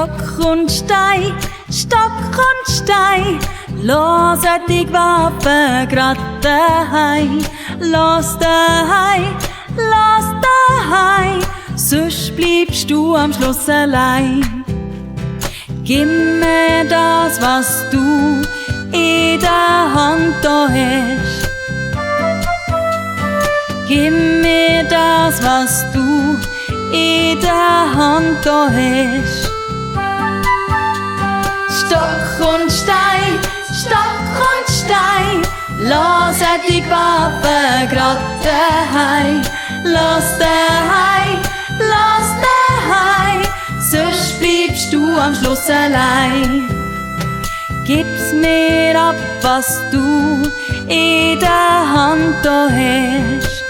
Stock und Stein, loset die Waffe grad daheim. Lass daheim, sonst bleibst du am Schluss allein. Gib mir das, was du in der Hand da hast. Gib mir das, was du in der Hand da hast. Stock und Stein, loset die Waffe grad daheim. Lass daheim, sonst bleibst du am Schluss allein. Gib's mir ab, was du in der Hand da hast.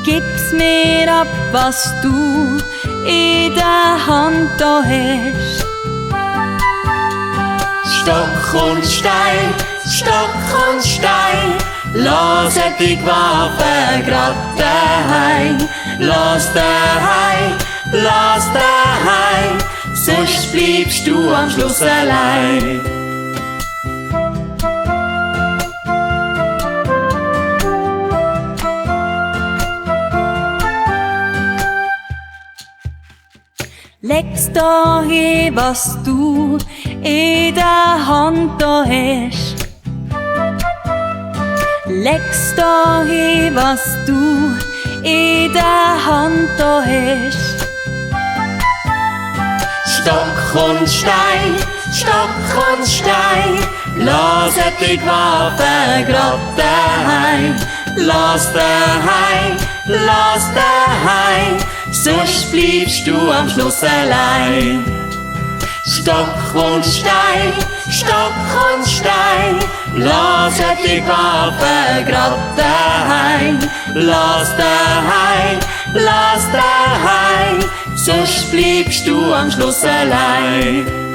Gib's mir ab, was du in der Hand da hast. Stock und Stein, loset die Waffe grad daheim. Lass daheim, sonst bleibst du am Schluss allein. Leg's da hin, was du in der Hand da hast. Leg's da hin, was du in der Hand da hast. Stock und Stein, loset die Waffe grad daheim. Lass daheim, sonst bleibst du am Schluss allein. Stock und Stein, loset die Waffe grad daheim. Lass daheim, sonst bleibst du am Schluss allein.